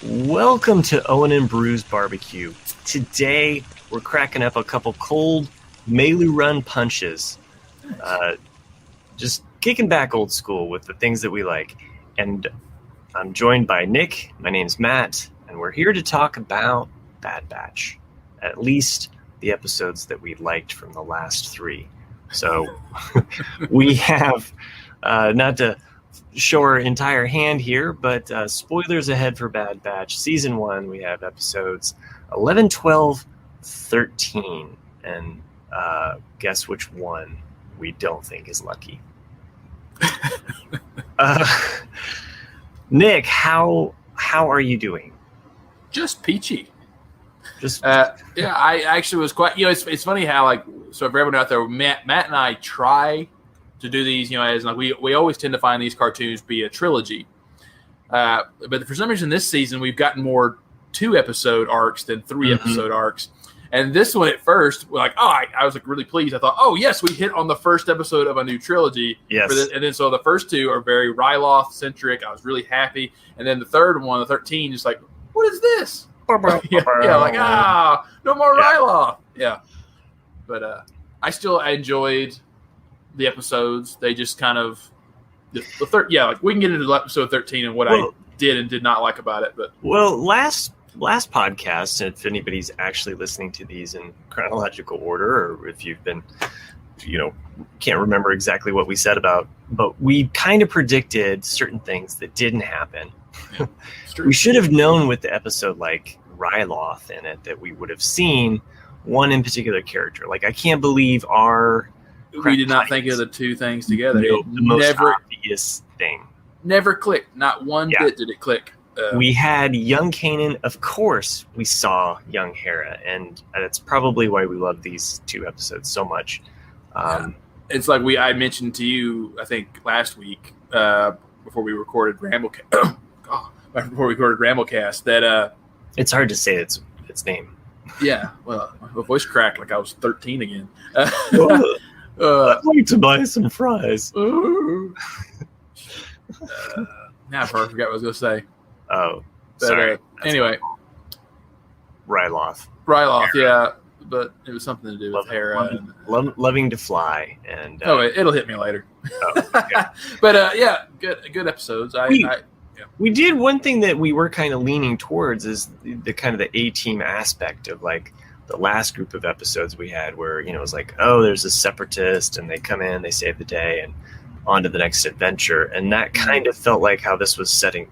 Welcome to Owen and Brew's Barbecue. Today, we're cracking up a couple cold Melu Run punches. Just kicking back old school with the things that we like. And I'm joined by Nick. My name's Matt. And we're here to talk about Bad Batch. At least the episodes that we liked from the last three. So we have, not to show our entire hand here, but spoilers ahead for Bad Batch. Season 1, we have episodes 11, 12, 13. And guess which one we don't think is lucky. Nick, how are you doing? Just peachy. Just yeah, I actually was quite. It's funny how so for everyone out there, Matt and I try to do these. As we always tend to find these cartoons be a trilogy, but for some reason this season we've gotten more 2-episode arcs than 3-episode arcs. And this one at first, I was really pleased. I thought, oh yes, we hit on the first episode of a new trilogy. Yes. And then so the first two are very Ryloth centric. I was really happy. And then the third one, the 13, just what is this? no more Ryloth. Yeah. But I still enjoyed the episodes. They just kind of the third. Yeah, we can get into episode 13 and what I did and did not like about it. But last podcast, if anybody's actually listening to these in chronological order, or if you've been, can't remember exactly what we said about, but we kind of predicted certain things that didn't happen. Yeah, we should have known with the episode like Ryloth in it that we would have seen one in particular character. I can't believe we did not think of the two things together. The most obvious thing. Never clicked. Not one bit did it click. We had young Kanan. Of course, we saw young Hera, and that's probably why we love these 2 episodes so much. It's like I mentioned to you, I think last week before we recorded Ramblecast. That it's hard to say its name. Yeah, well, my voice cracked like I was 13 again. I'd like to buy some fries. Now I forgot what I was going to say. Oh, sorry. Anyway. Ryloth, yeah, but it was something to do with Hera. Loving to fly. And it'll hit me later. Okay. But good episodes. We did one thing that we were kind of leaning towards is the kind of the A-team aspect of the last group of episodes we had where, it was there's a separatist and they come in, they save the day and on to the next adventure. And that kind of felt like how this was setting,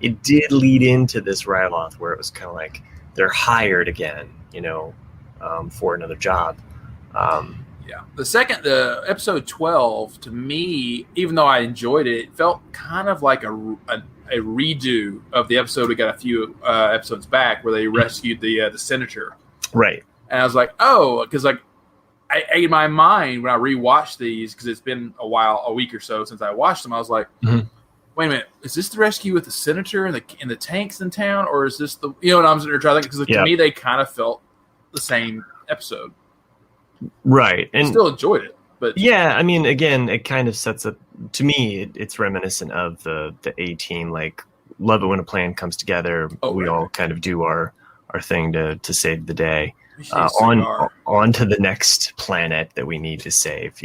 it did lead into this Ryloth where it was kind of like they're hired again, for another job. Yeah. The episode 12 to me, even though I enjoyed it, it felt kind of like a redo of the episode we got a few episodes back where they rescued the senator. Right. And I was like, because I in my mind when I rewatched these, because it's been a week or so since I watched them, I was like, wait a minute, is this the rescue with the senator and the tanks in town, or is this the and I'm sitting there trying to think because to me they kind of felt the same episode. Right. And I still enjoyed it. But yeah, I mean, again, it kind of sets up, to me, it's reminiscent of the A-team, love it when a plan comes together. We all kind of do our thing to save the day. On to the next planet that we need to save,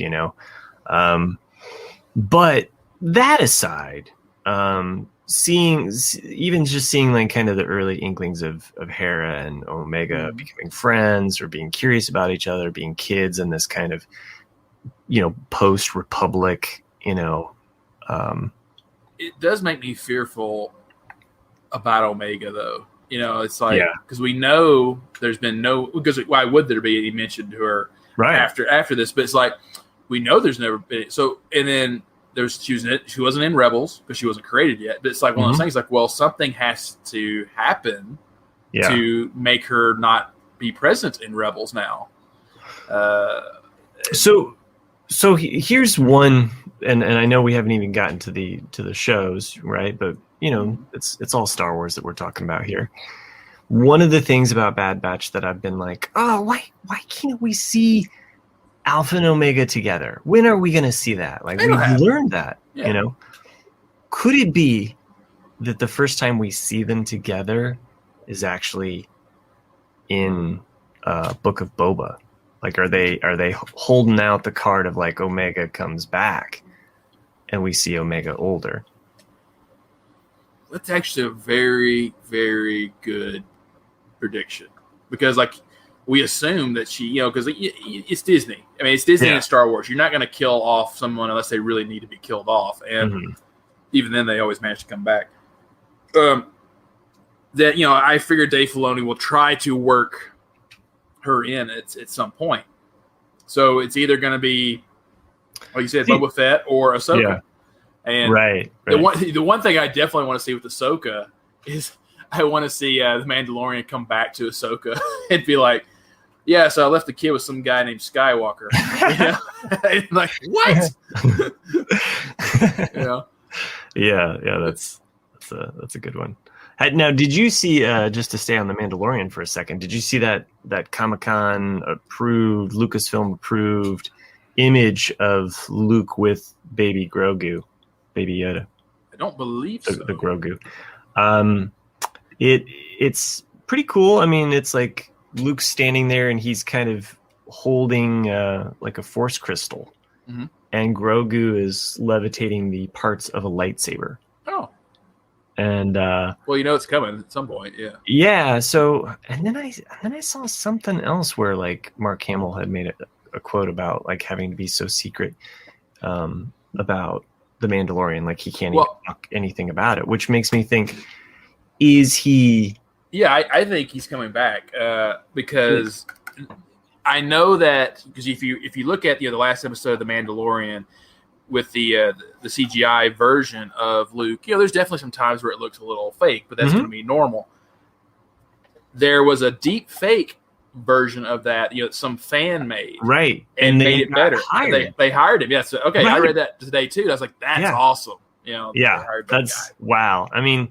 But that aside, seeing kind of the early inklings of Hera and Omega becoming friends or being curious about each other, being kids in this kind of, post-Republic, it does make me fearful about Omega, though. It's because we know there's been because why would there be any mention to her after this? But it's we know there's never been. So, and then she wasn't in Rebels because she wasn't created yet. But it's one of those things something has to happen to make her not be present in Rebels now. So here's one, and I know we haven't even gotten to the shows, right? But it's all Star Wars that we're talking about here. One of the things about Bad Batch that I've been why can't we see Alpha and Omega together? When are we going to see that? We've learned that, Could it be that the first time we see them together is actually in Book of Boba. Like, are they holding out the card of like Omega comes back and we see Omega older? That's actually a very, very good prediction, because like we assume that she, because it's Disney. I mean, it's Disney and Star Wars. You're not going to kill off someone unless they really need to be killed off, and even then, they always manage to come back. That I figure Dave Filoni will try to work her in at some point. So it's either going to be, like you said, Boba Fett or Ahsoka. Yeah. And right. The one thing I definitely want to see with Ahsoka is I want to see the Mandalorian come back to Ahsoka and be like, yeah, so I left the kid with some guy named Skywalker. Like, what? Yeah, that's a good one. Now, did you see, just to stay on the Mandalorian for a second, did you see that Comic-Con approved, Lucasfilm approved image of Luke with baby Grogu, baby Yoda? I don't believe so. The Grogu. It's pretty cool. I mean, it's like Luke's standing there and he's kind of holding like a force crystal, and Grogu is levitating the parts of a lightsaber. Oh. And well, it's coming at some point, yeah. Yeah. So, and then I saw something else where like Mark Hamill had made a quote about like having to be so secret about the Mandalorian, like he can't even talk anything about it, which makes me think, is he? Yeah, I think he's coming back because I know that, because if you look at the last episode of The Mandalorian with the CGI version of Luke, there's definitely some times where it looks a little fake, but that's going to be normal. There was a deep fake version of that, some fan made, right, and made it better. They hired him. Yeah, so, okay, right. I read that today too. I was like, that's awesome. That's wow. I mean,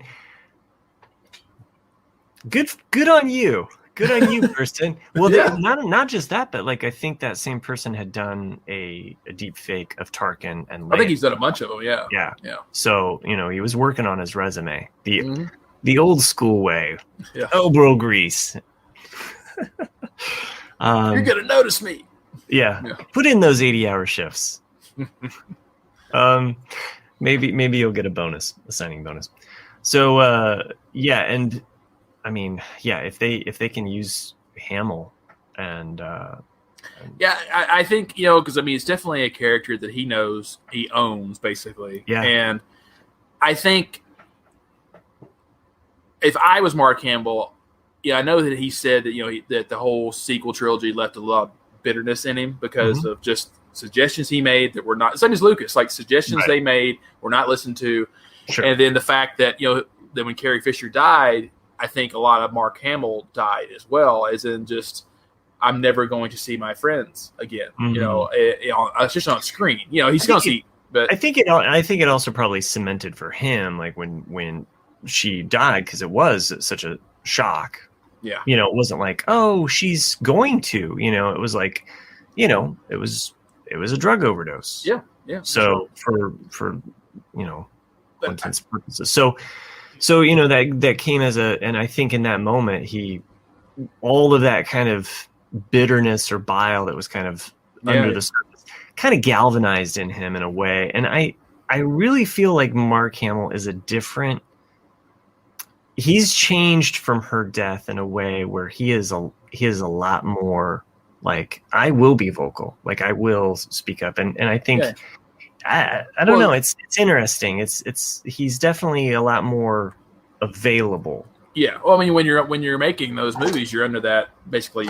good on you. Good on you, Kirsten. Well, not just that, but like I think that same person had done a deep fake of Tarkin and Leia. I think he's done a bunch of them. Yeah. So he was working on his resume, the old school way, elbow grease. You're gonna notice me. Yeah. Put in those 80-hour shifts. Maybe you'll get a signing bonus. So and. I mean, if they can use Hamill and I think because I mean it's definitely a character that he knows he owns basically, and I think if I was Mark Hamill, I know that he said that that the whole sequel trilogy left a lot of bitterness in him because of just suggestions he made that were not, same as Lucas, like suggestions they made were not listened to, and then the fact that that when Carrie Fisher died, I think a lot of Mark Hamill died as well, as in just, I'm never going to see my friends again. It's just on screen. He's going to see. But I think it also probably cemented for him, like when she died, because it was such a shock. Yeah. It wasn't like, oh, she's going to. It was like, it was a drug overdose. Yeah. Yeah. So for all intents and purposes. So, that came as and I think in that moment, all of that kind of bitterness or bile that was kind of under the surface kind of galvanized in him in a way. And I really feel like Mark Hamill is he's changed from her death in a way where he is a lot more like, I will be vocal, like I will speak up. And I think, I don't know. It's interesting. He's definitely a lot more available. Yeah. Well, I mean, when you're making those movies, you're under that basically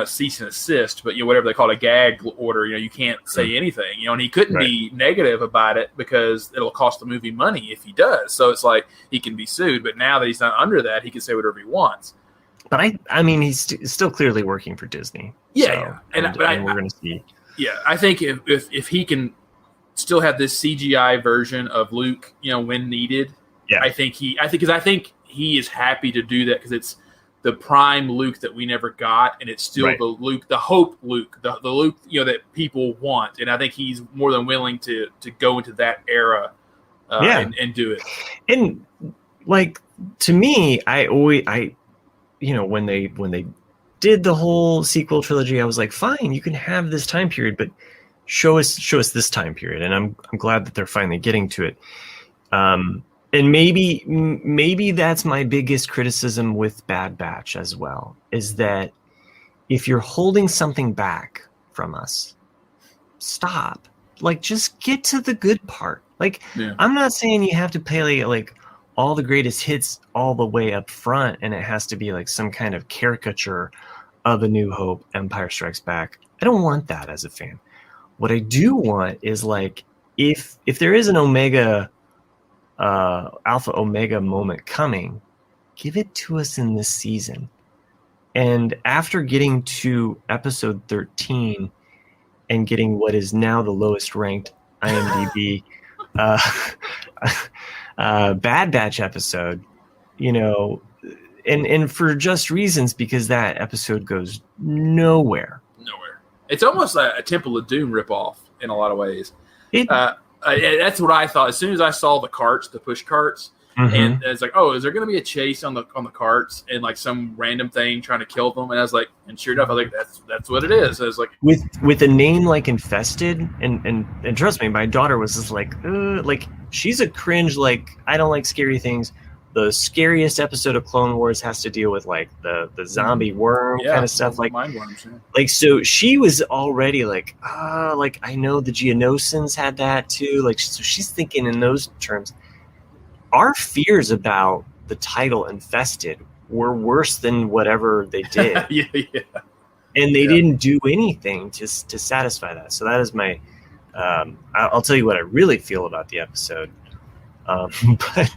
cease and assist, but whatever they call it, a gag order. You can't say anything. And he couldn't be negative about it because it'll cost the movie money if he does. So it's like he can be sued. But now that he's not under that, he can say whatever he wants. But I mean, he's still clearly working for Disney. Yeah. So, and we're going to see. Yeah, I think if he can still have this CGI version of Luke, when needed. Yeah. I think he is happy to do that because it's the prime Luke that we never got, and it's still the Luke, the hope Luke, the Luke that people want, and I think he's more than willing to go into that era and do it. And like, to me, when they did the whole sequel trilogy, I was like, fine, you can have this time period, but show us this time period. And I'm glad that they're finally getting to it. And maybe that's my biggest criticism with Bad Batch as well, is that if you're holding something back from us, stop. Like, just get to the good part. Like, I'm not saying you have to play like all the greatest hits all the way up front, and it has to be like some kind of caricature of A New Hope, Empire Strikes Back. I don't want that as a fan. What I do want is, like, if there is an Omega, Alpha Omega moment coming, give it to us in this season. And after getting to episode 13 and getting what is now the lowest ranked IMDb Bad Batch episode, and for just reasons, because that episode goes nowhere. It's almost a Temple of Doom ripoff in a lot of ways. That's what I thought. As soon as I saw the carts, the push carts, and it's like, oh, is there going to be a chase on the carts and like some random thing trying to kill them? And I was like, and sure enough, I was like, that's what it is. I was like, with a name like Infested, and trust me, my daughter was just like she's a cringe. Like, I don't like scary things. The scariest episode of Clone Wars has to deal with like the zombie worm kind of stuff, like mind worms. Yeah. Like, so she was already like, like, I know the Geonosians had that too. Like, so she's thinking in those terms. Our fears about the title Infested were worse than whatever they did. And they didn't do anything to satisfy that. So that is my. I'll tell you what I really feel about the episode. But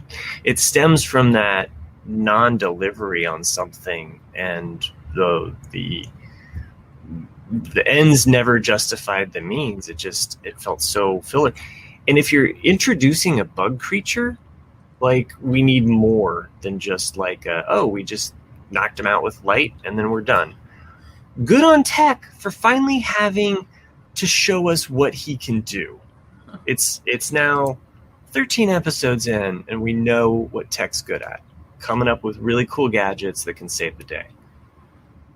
it stems from that non-delivery on something, and the ends never justified the means. It felt so filler. And if you're introducing a bug creature, like, we need more than just like, we just knocked him out with light and then we're done. Good on Tech for finally having to show us what he can do. It's now 13 episodes in, and we know what Tech's good at. Coming up with really cool gadgets that can save the day.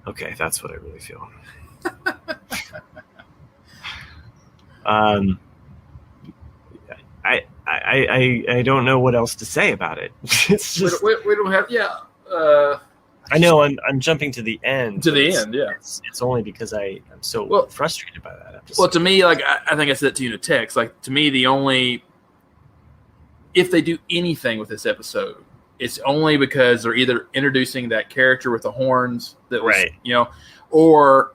Okay, that's what I really feel. I don't know what else to say about it. It's just we don't have I know I'm jumping to the end. To the end, yeah. It's only because I'm so frustrated by that episode. Well, to me, like, I think I said it to you in a text. Like, to me, the only, if they do anything with this episode, it's only because they're either introducing that character with the horns that was, or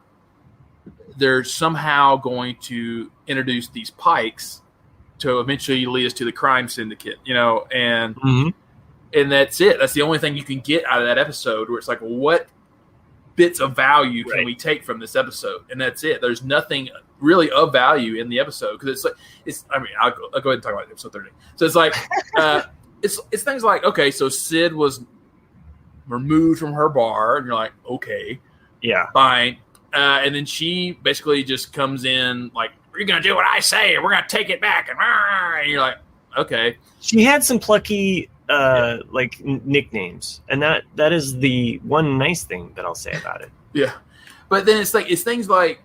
they're somehow going to introduce these pikes to eventually lead us to the crime syndicate, and that's it. That's the only thing you can get out of that episode, where it's like, what bits of value can we take from this episode? And that's it. There's nothing really of value in the episode, because I'll go ahead and talk about episode 30. So it's like, it's things like, okay, so Sid was removed from her bar, and you're like, okay, fine. And then she basically just comes in like, you're going to do what I say, and we're going to take it back. And you're like, okay. She had some plucky nicknames, and that is the one nice thing that I'll say about it. Yeah. But then it's things like,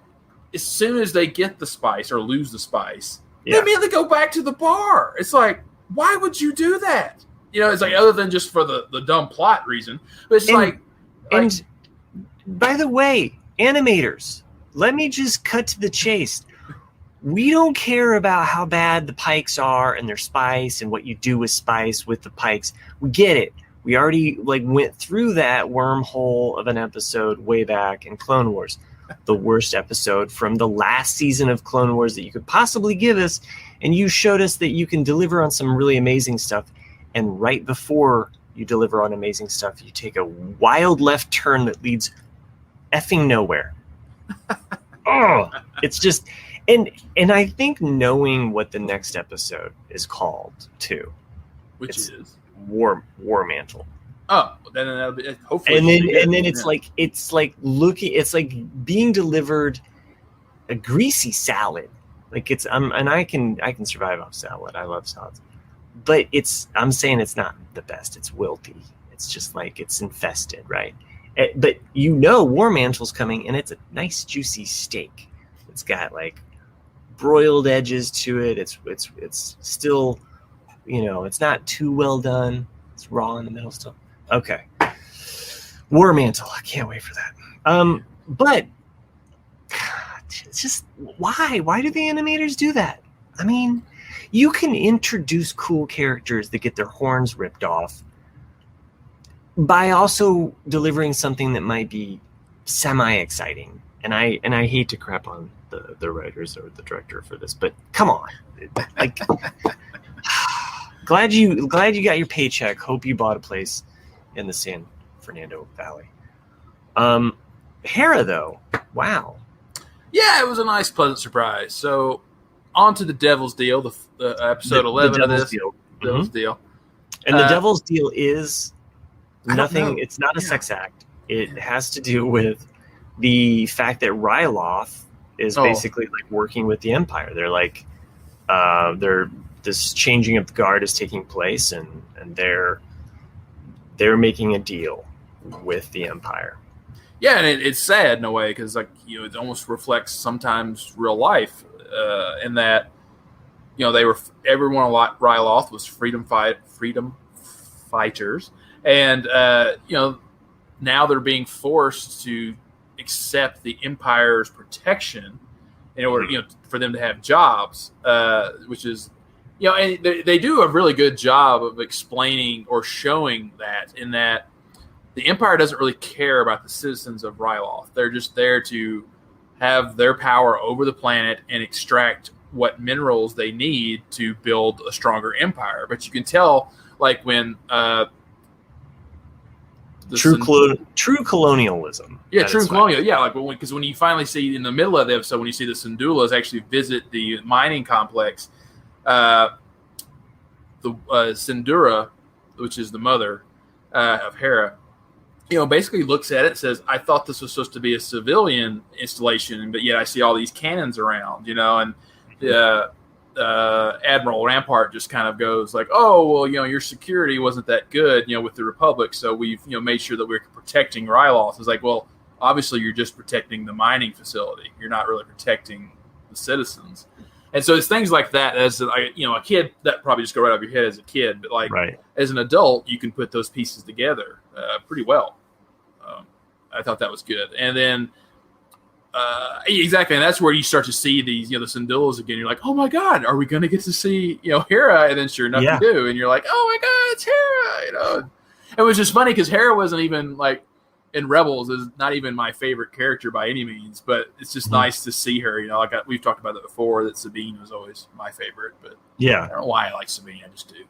as soon as they get the spice or lose the spice, they immediately go back to the bar. It's like, why would you do that? It's like, other than just for the dumb plot reason. But it's and by the way, animators, let me just cut to the chase. We don't care about how bad the pikes are and their spice and what you do with spice with the pikes. We get it. We already went through that wormhole of an episode way back in Clone Wars. The worst episode from the last season of Clone Wars that you could possibly give us. And you showed us that you can deliver on some really amazing stuff. And right before you deliver on amazing stuff, you take a wild left turn that leads effing nowhere. It's just... And I think knowing what the next episode is called too, which is War Mantle. Oh, then that'll be hopefully. And then it's like being delivered a greasy salad. Like, it's and I can survive off salad. I love salads, but I'm saying it's not the best. It's wilty. It's just like it's infested, right? But War Mantle's coming, and it's a nice juicy steak. It's got like broiled edges to it. It's still, it's not too well done. It's raw in the middle still. Okay. War Mantle. I can't wait for that. But it's just why? Why do the animators do that? I mean, you can introduce cool characters that get their horns ripped off by also delivering something that might be semi-exciting. And I hate to crap on the writers or the director for this, but come on. Like glad you got your paycheck. Hope you bought a place in the San Fernando Valley. Hera though, wow. Yeah, it was a nice, pleasant surprise. So, on to the Devil's Deal, the episode 11 of this. Devil's Deal. And the Devil's Deal is nothing. It's not a sex act. It has to do with the fact that Ryloth is basically like working with the Empire. They're like, this changing of the guard is taking place, and they're making a deal with the Empire. Yeah, and it's sad in a way because, like, it almost reflects sometimes real life in that, everyone on Ryloth was freedom fighters, and now they're being forced to accept the Empire's protection in order, for them to have jobs, which is, and they do a really good job of explaining or showing that in that. The Empire doesn't really care about the citizens of Ryloth. They're just there to have their power over the planet and extract what minerals they need to build a stronger empire. But you can tell, like, when true colonialism. Yeah, true colonial. Yeah, like because when you finally see in the middle of the episode, when you see the Syndulas actually visit the mining complex, the Syndura, which is the mother of Hera, basically looks at it and says, I thought this was supposed to be a civilian installation, but yet I see all these cannons around, and Admiral Rampart just kind of goes like, oh, well, your security wasn't that good, with the Republic, so we've, made sure that we're protecting Ryloth. It's like, well, obviously you're just protecting the mining facility. You're not really protecting the citizens. And so it's things like that as a kid that probably just go right off your head as a kid, but like as an adult, you can put those pieces together pretty well. I thought that was good. And then exactly, and that's where you start to see these, the Syndulas again. You're like, oh my God, are we going to get to see, Hera? And then sure enough, you do, and you're like, oh my God, it's Hera. It was just funny because Hera wasn't even like in Rebels is not even my favorite character by any means, but it's just nice to see her. We've talked about that before. That Sabine was always my favorite, but I don't know why I like Sabine. I just do.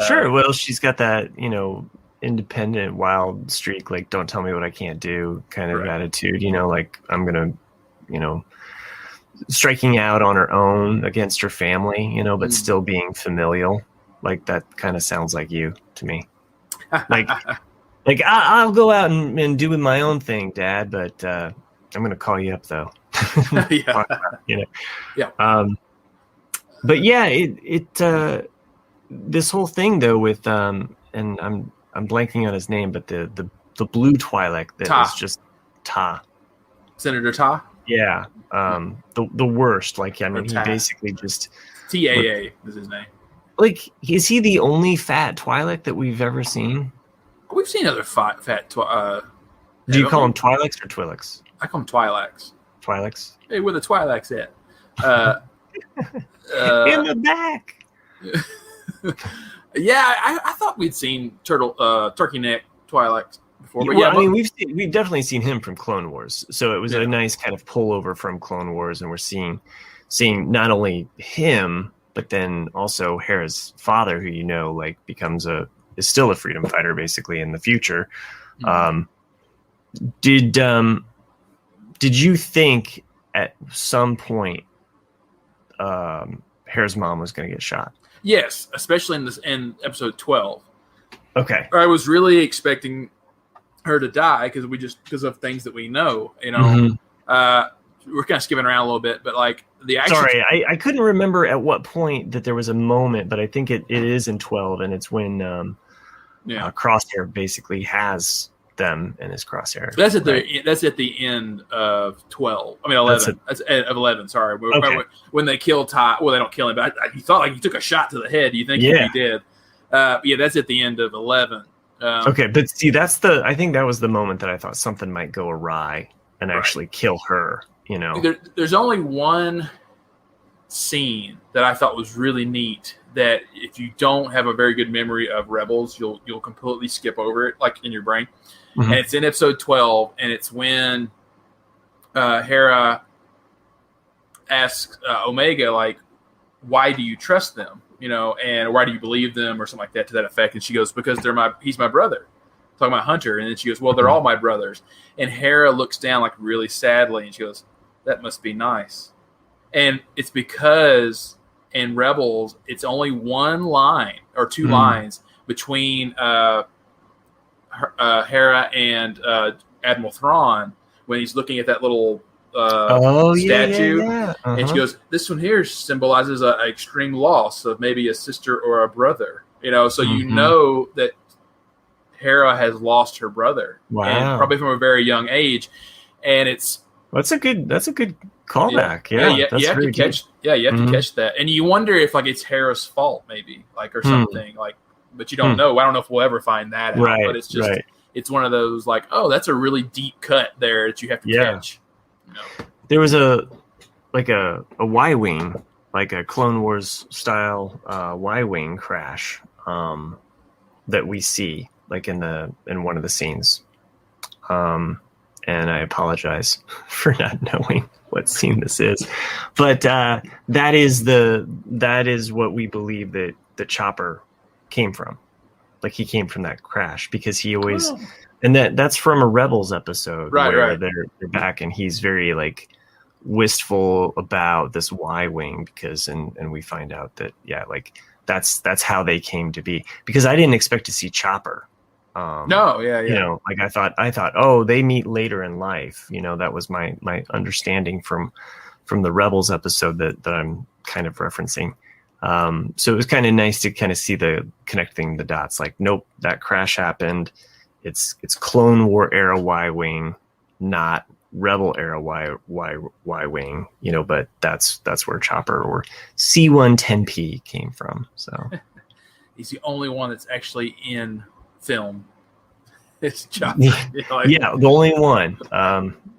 Sure. Well, she's got that, independent, wild streak, like don't tell me what I can't do kind of attitude. Like I'm gonna, striking out on her own against her family, but still being familial. Like that kind of sounds like you to me. Like I'll go out and do my own thing, Dad, but I'm going to call you up though. But yeah, it this whole thing though with and I'm blanking on his name, but the blue Twi'lek that was just Ta. Senator Ta. Yeah, the worst. Like he basically just TAA is his name. Like, is he the only fat Twi'lek that we've ever seen? We've seen other fat. Do you call them Twi'leks or Twi'leks? I call them Twi'leks. Twi'leks? Hey, where the Twi'leks at? In the back. Yeah, I thought we'd seen turkey neck Twi'leks before. But we've definitely seen him from Clone Wars. So it was a nice kind of pullover from Clone Wars, and we're seeing not only him, but then also Hera's father, who is still a freedom fighter basically in the future. Did you think at some point Hera's mom was going to get shot? Yes, especially in episode 12. Okay, I was really expecting her to die because of things that we know. We're kind of skipping around a little bit, but like the action. Sorry, I couldn't remember at what point that there was a moment, but I think it is in 12, and it's when Crosshair basically has them in his crosshair. That's at the end of 12. I mean 11. That's of 11. Sorry, when they kill Ty. Well, they don't kill him, but you thought like he took a shot to the head. You think he did? That's at the end of 11. Okay, but see, I think that was the moment that I thought something might go awry and actually kill her. You know, there's only one scene that I thought was really neat. That if you don't have a very good memory of Rebels, you'll completely skip over it, like in your brain. Mm-hmm. And it's in episode 12, and it's when Hera asks Omega, like, why do you trust them? You know, and why do you believe them, or something like that, to that effect. And she goes, because he's my brother. Talking about Hunter. And then she goes, well, they're all my brothers. And Hera looks down like really sadly, and she goes, that must be nice. And it's because in Rebels, it's only one line or two lines between Hera and Admiral Thrawn when he's looking at that little statue. Uh-huh. And she goes, this one here symbolizes an extreme loss of maybe a sister or a brother. You know, so you know that Hera has lost her brother. Wow. And probably from a very young age. And that's a good callback. You have to catch that. And you wonder if like it's Hera's fault maybe, like, or something like, but you don't know. I don't know if we'll ever find that out, but it's just it's one of those like, oh, that's a really deep cut there that you have to catch. You know? There was a Y-wing, like a Clone Wars style Y-wing crash that we see like in one of the scenes. And I apologize for not knowing what scene this is, but that is what we believe that the Chopper came from. Like he came from that crash because he always, and that's from a Rebels episode where they're back and he's very like wistful about this Y-wing because, and we find out that like that's how they came to be, because I didn't expect to see Chopper. You know, like I thought, oh, they meet later in life. You know, that was my understanding from the Rebels episode that I'm kind of referencing. So it was kind of nice to kind of see connecting the dots. Like, nope, that crash happened. It's Clone War era Y-wing, not Rebel era Y-wing. You know, but that's where Chopper or C-110P came from. So he's the only one that's actually in film. It's Chopper. The only one.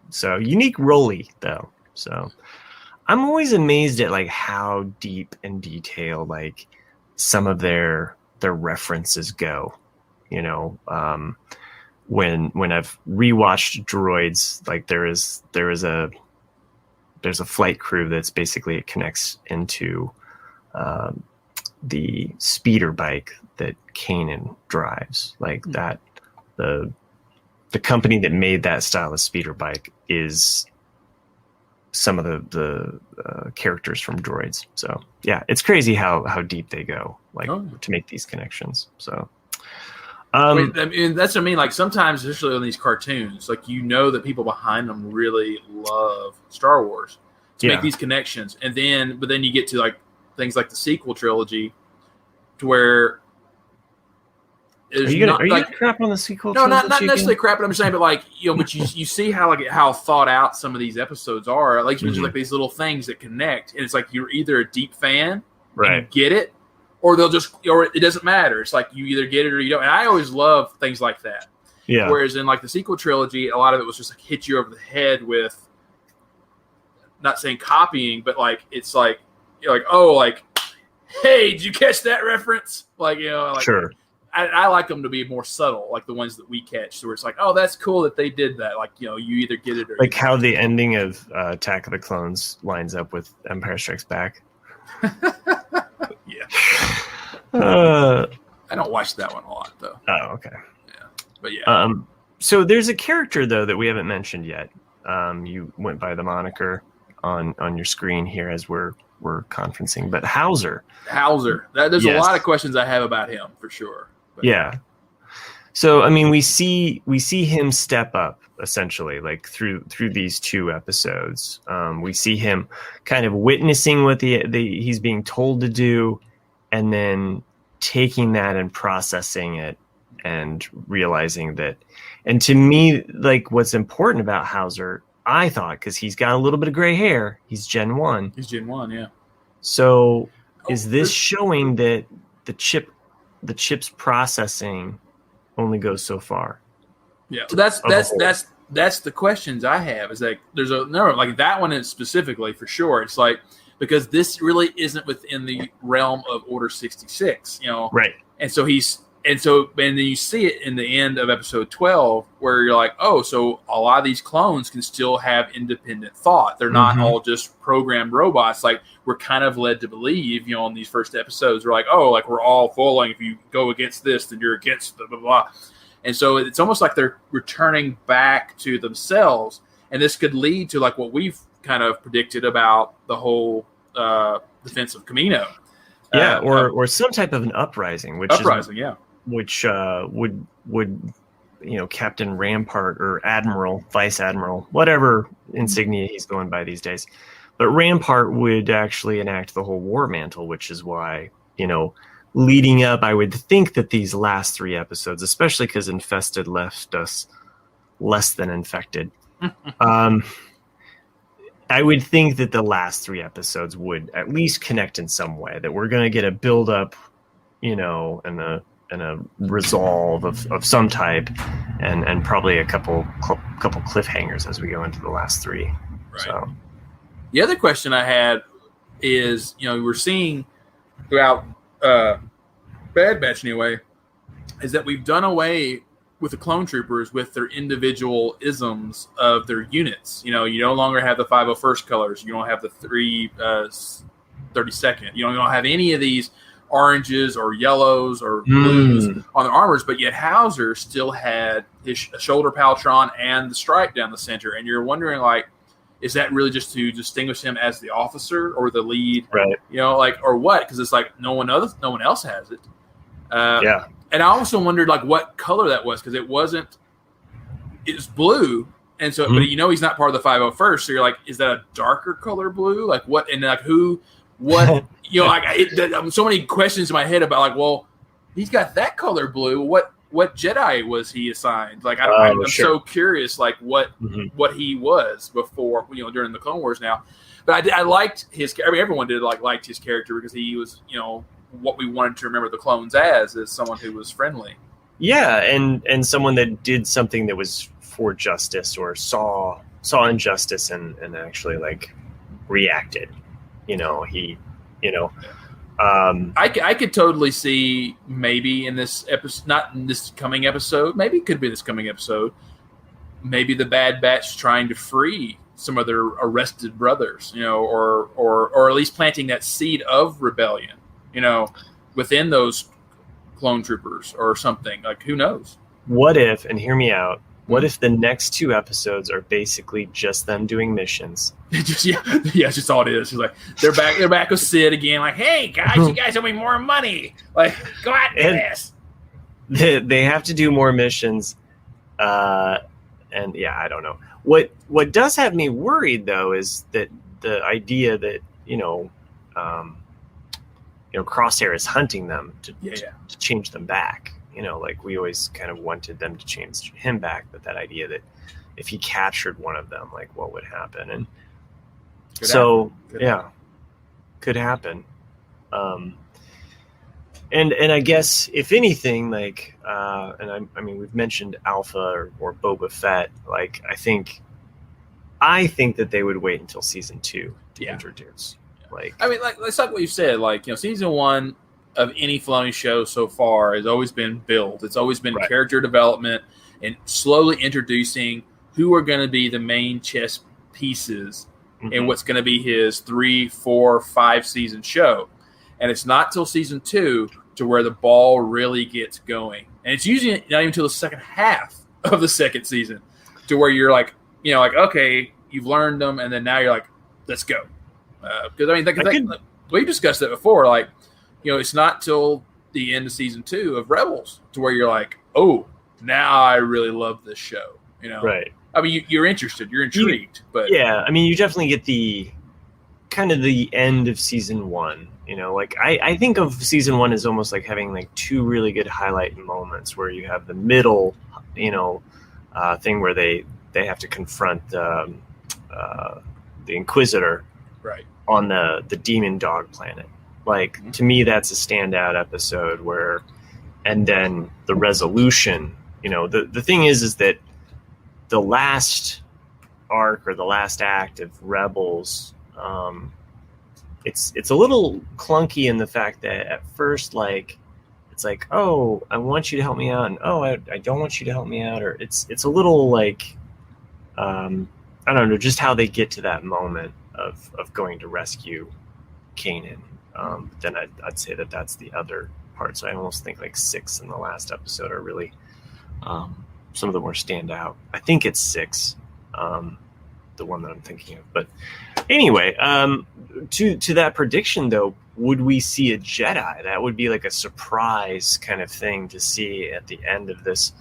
So unique Rolly though. So I'm always amazed at like how deep and detailed like some of their references go. You know, when I've rewatched Droids, like there's a flight crew that's basically it connects into the speeder bike that Kanan drives. Like that, the company that made that style of speeder bike is some of the characters from Droids. So yeah, it's crazy how deep they go, like to make these connections. So I mean, that's what I mean. Like sometimes, especially on these cartoons, like you know that people behind them really love Star Wars to make these connections, but then you get to like things like the sequel trilogy, to where are you gonna crap on the sequel? No, not necessarily crap. But I'm saying, but like but you see how thought out some of these episodes are. Like just like these little things that connect, and it's like you're either a deep fan, and you get it, or or it doesn't matter. It's like you either get it or you don't. And I always love things like that. Yeah. Whereas in like the sequel trilogy, a lot of it was just like hit you over the head with, not saying copying, but like it's like you're like, oh, like, hey, did you catch that reference? Like, you know, like, sure. I like them to be more subtle, like the ones that we catch. So it's like, oh, that's cool that they did that. Like, you know, you either get it or like how the ending of Attack of the Clones lines up with Empire Strikes Back. Yeah. I don't watch that one a lot though. Oh, okay. Yeah, but yeah. So there's a character though that we haven't mentioned yet. You went by the moniker on your screen here as we're conferencing, but Hauser. There's a lot of questions I have about him for sure. But. Yeah. So I mean, we see him step up essentially, like through these 2 episodes. We see him kind of witnessing what he's being told to do, and then taking that and processing it and realizing that. And to me, like, what's important about Hauser, I thought, because he's got a little bit of gray hair, he's Gen 1. He's Gen 1, yeah. So is this showing that the chip's processing only goes so far? Yeah. So that's the questions I have. Is like there's a no, like that one is specifically for sure. It's like because this really isn't within the realm of Order 66, Right. And then you see it in the end of episode 12 where you're like, oh, so a lot of these clones can still have independent thought. They're not all just programmed robots. Like we're kind of led to believe, in these first episodes, we're like, oh, like we're all falling. If you go against this, then you're against blah, blah, blah. And so it's almost like they're returning back to themselves. And this could lead to like what we've kind of predicted about the whole defense of Camino. Yeah, or some type of an uprising, which would Captain Rampart or Admiral, Vice Admiral, whatever insignia he's going by these days. But Rampart would actually enact the whole war mantle, which is why, leading up, I would think that these last 3 episodes, especially because Infested left us less than infected, I would think that the last 3 episodes would at least connect in some way, that we're going to get a build up, and a resolve of some type, and probably a couple cliffhangers as we go into the last 3. Right. So the other question I had is, we're seeing throughout Bad Batch anyway, is that we've done away with the clone troopers with their individual isms of their units. You no longer have the 501st colors. You don't have the 32nd. You don't have any of these oranges or yellows or blues on their armors, but yet Hauser still had his shoulder paltron and the stripe down the center. And you're wondering, like, is that really just to distinguish him as the officer or the lead? Right. Or what? Because it's like no one else has it. Yeah. And I also wondered, like, what color that was, because it was blue. And so, but he's not part of the 501st. So you're like, is that a darker color blue? Like what? And like what, so many questions in my head about like, well, he's got that color blue. What Jedi was he assigned? Like, I'm so curious, like what he was before, during the Clone Wars now. But I liked his, everyone did liked his character because he was, what we wanted to remember the clones as someone who was friendly. Yeah. And someone that did something that was for justice or saw injustice and actually like reacted, I could totally see maybe in this episode, not in this coming episode, maybe it could be this coming episode, maybe the Bad Batch trying to free some of their arrested brothers, or at least planting that seed of rebellion, within those clone troopers or something. Like, who knows? What if, and hear me out, what if the next 2 episodes are basically just them doing missions? It's just all it is. It's like they're back with Sid again. Like, hey guys, you guys owe me more money. Like, go out and do this. They have to do more missions, and yeah, I don't know. What does have me worried though is that the idea that Crosshair is hunting them to change them back. Like we always kind of wanted them to change him back, but that idea that if he captured one of them, like what would happen? And could happen. And I guess if anything, like, and I mean, we've mentioned Alpha or Boba Fett. Like, I think that they would wait until season 2 to introduce. Like, I mean, like it's like what you said. Like, season 1 of any Filoni show so far has always been build. It's always been character development and slowly introducing who are going to be the main chess pieces in what's going to be his 3, 4, 5 season show. And it's not till season 2 to where the ball really gets going. And it's usually not even until the second half of the second season to where you're like, okay, you've learned them. And then now you're like, let's go. Because we discussed that before. Like, it's not till the end of season 2 of Rebels to where you're like, oh, now I really love this show. You know, right? I mean, you're interested, you're intrigued, but yeah, I mean, you definitely get the kind of the end of season 1. You know, like I think of season 1 as almost like having like 2 really good highlight moments where you have the middle, you know, thing where they have to confront the Inquisitor, right, on the demon dog planet. Like, to me, that's a standout episode where, and then the resolution, you know, the thing is that the last arc or the last act of Rebels, it's a little clunky in the fact that at first, like, it's like, oh, I want you to help me out, and oh, I don't want you to help me out, or it's a little like, I don't know, just how they get to that moment of going to rescue Kanan. Then I'd say that's the other part. So I almost think like 6 in the last episode are really some of the more stand out. I think it's 6, the one that I'm thinking of. But anyway, to that prediction though, would we see a Jedi? That would be like a surprise kind of thing to see at the end of this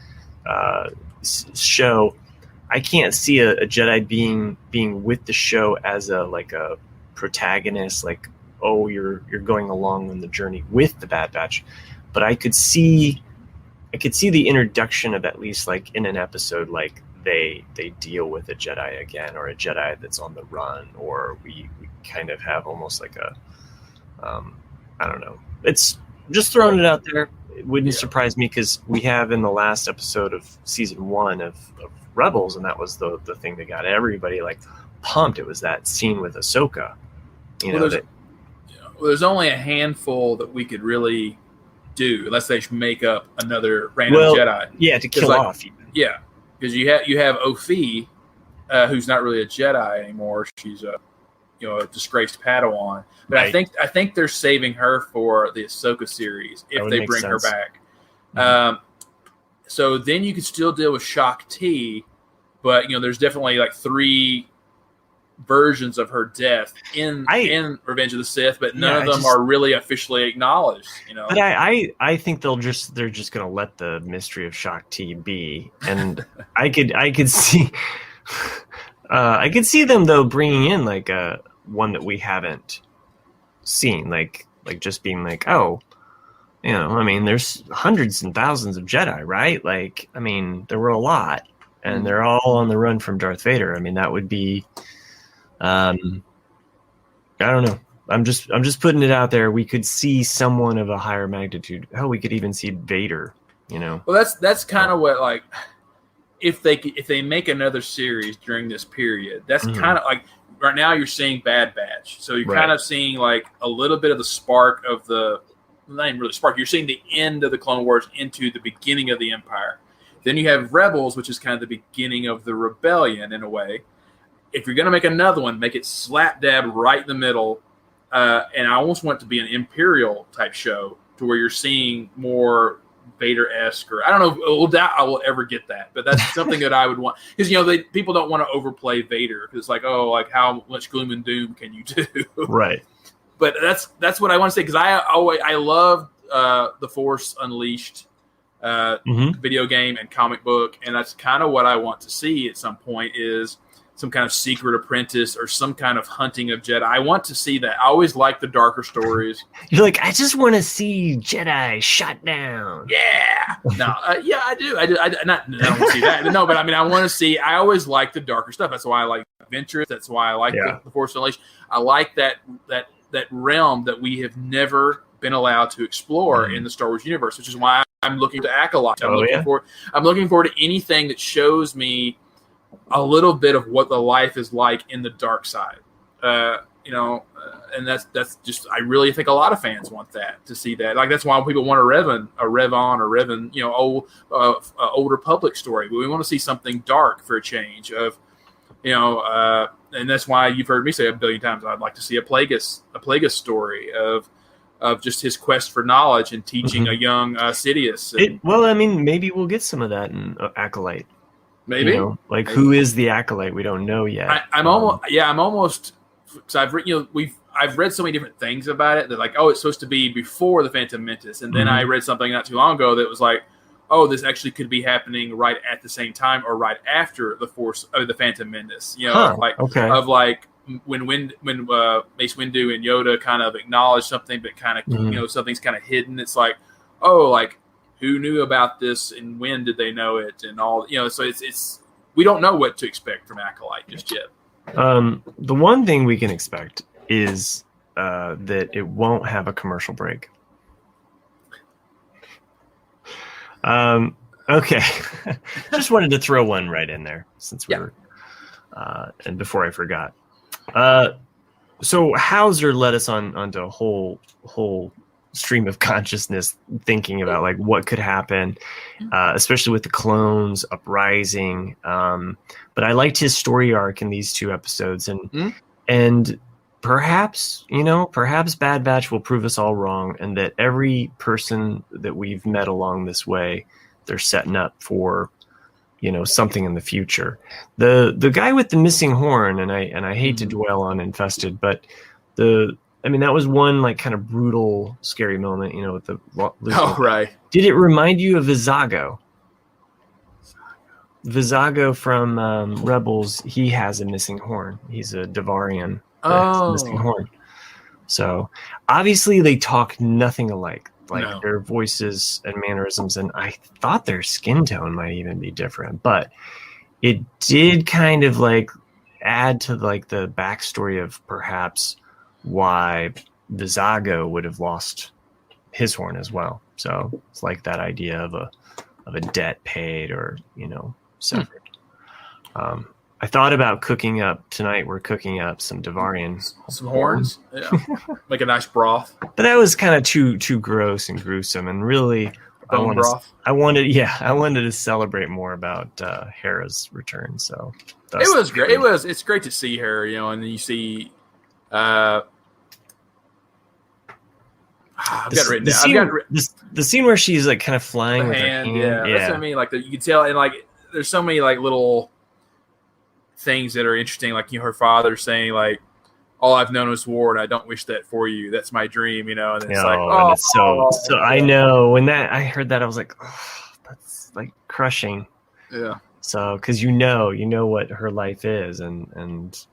show. I can't see a Jedi being with the show as a protagonist, like, oh, you're going along on the journey with the Bad Batch, but I could see the introduction of, at least like in an episode, like they deal with a Jedi again, or a Jedi that's on the run, or we kind of have almost like a I don't know. It's just throwing it out there. It wouldn't surprise me, because we have in the last episode of season 1 of Rebels, and that was the thing that got everybody like pumped. It was that scene with Ahsoka. You know, there's only a handful that we could really do unless they make up another random Jedi. Yeah, to kill off. Even. Yeah, because you have Ophi, who's not really a Jedi anymore. She's a disgraced Padawan. But right. I think they're saving her for the Ahsoka series if they bring her back. Mm-hmm. So then you could still deal with Shaak Ti, but there's definitely like 3 versions of her death in Revenge of the Sith, but none of them are really officially acknowledged. But I think they're just going to let the mystery of Shaak Ti be, and I could see I could see them though bringing in like a one that we haven't seen, like just being like, oh, I mean, there's hundreds and thousands of Jedi, right? Like, I mean, there were a lot, and they're all on the run from Darth Vader. I mean, that would be, I don't know. I'm just putting it out there. We could see someone of a higher magnitude. Hell, we could even see Vader. Well, that's kind of what, like, if they make another series during this period, that's kind of like right now you're seeing Bad Batch, so you're kind of seeing like a little bit of the spark of the. Not even really spark. You're seeing the end of the Clone Wars into the beginning of the Empire. Then you have Rebels, which is kind of the beginning of the rebellion in a way. If you're going to make another one, make it slap dab right in the middle. And I almost want it to be an Imperial type show to where you're seeing more Vader-esque, or I don't know. I will ever get that, but that's something that I would want, because people don't want to overplay Vader, because it's like, oh, like how much gloom and doom can you do? Right. But that's what I want to say, because I love the Force Unleashed video game and comic book, and that's kind of what I want to see at some point, is some kind of secret apprentice or some kind of hunting of Jedi. I want to see that. I always like the darker stories. You're like, I just want to see Jedi shot down. Yeah. No, yeah, I do. I don't want to see that. No, but I mean, I want to see. I always like the darker stuff. That's why I like Adventurous. That's why I like the Force Unleashed. I like that realm that we have never been allowed to explore in the Star Wars universe, which is why I'm looking to Acolyte. I'm looking forward to anything that shows me a little bit of what the life is like in the dark side. And that's just, I really think a lot of fans want that, to see that. Like, that's why people want a Revan, Old Republic story. But we want to see something dark for a change of, and that's why you've heard me say a billion times, I'd like to see a Plagueis story of just his quest for knowledge and teaching a young Sidious. Well, I mean, maybe we'll get some of that in Acolyte. Maybe. Who is the Acolyte? We don't know yet. I'm almost, because I've read so many different things about it that, like, oh, it's supposed to be before the Phantom Menace, and then I read something not too long ago that was like, oh, this actually could be happening right at the same time or right after the Phantom Menace. You know, when Mace Windu and Yoda kind of acknowledge something, but kind of something's kind of hidden. It's like, oh, like who knew about this and when did they know it and all. So it's we don't know what to expect from Acolyte just yet. The one thing we can expect is that it won't have a commercial break. Okay. Just wanted to throw one right in there since we were, and before I forgot. So Hauser led us onto a whole stream of consciousness thinking about like what could happen, especially with the clones uprising. But I liked his story arc in these 2 episodes and perhaps Bad Batch will prove us all wrong, and that every person that we've met along this way, they're setting up for, something in the future. The guy with the missing horn, and I hate to dwell on Infested, but that was one like kind of brutal, scary moment, with the right. Did it remind you of Vizago? Vizago from Rebels, he has a missing horn. He's a Devarian. Missing horn. So obviously they talk nothing alike. Like their voices and mannerisms, and I thought their skin tone might even be different. But it did kind of like add to like the backstory of perhaps why Vizago would have lost his horn as well. So it's like that idea of a debt paid or severed. I thought about cooking up tonight. We're cooking up some Devarian, some horns, like a nice broth. But that was kind of too gross and gruesome. And really, I wanted to celebrate more about Hera's return. So it was great. It's great to see her, and then you see. I've got it written down. The scene where she's like kind of flying with hand, her hand. Yeah, that's what I mean. Like you can tell, and like there's so many like little things that are interesting, like her father saying like, all I've known is war and I don't wish that for you, that's my dream, and it's so I know when I heard that I was like, oh, that's like crushing. So because you know what her life is and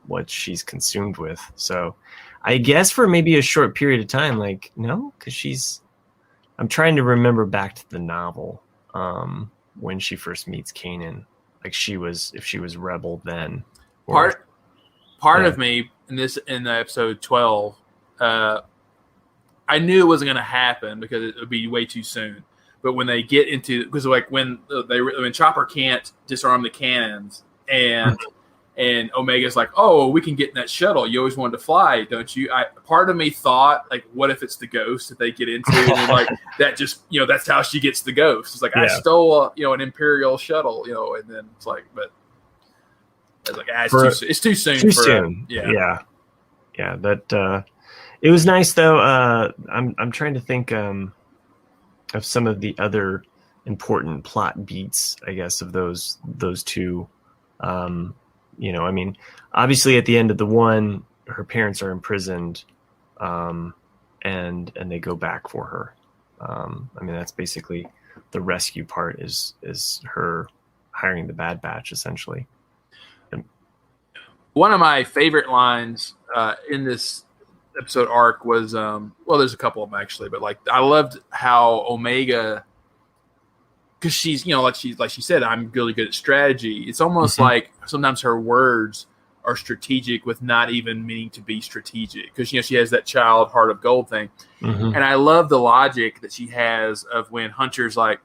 what she's consumed with, so I guess for maybe a short period of time, like no, because I'm trying to remember back to the novel when she first meets Kanan. Like if she was rebel then. Part of me in the episode 12, I knew it wasn't going to happen because it would be way too soon. But when they get into, because like when Chopper can't disarm the cannons and Omega's like, oh, we can get in that shuttle. You always wanted to fly, don't you? Part of me thought like, what if it's the ghost that they get into? And like that just, that's how she gets the ghost. It's like, I stole, an Imperial shuttle, and then it's like, but it's like, it's too soon. Too soon. Yeah. That it was nice though. I'm trying to think of some of the other important plot beats, I guess, of those 2. Obviously at the end of the one, her parents are imprisoned, and they go back for her. That's basically the rescue part is her hiring the Bad Batch essentially. One of my favorite lines in this episode arc was, there's a couple of them actually, but like I loved how Omega, because she's, like she said, I'm really good at strategy. It's almost like sometimes her words are strategic with not even meaning to be strategic, because she has that child heart of gold thing, and I love the logic that she has of when Hunter's like,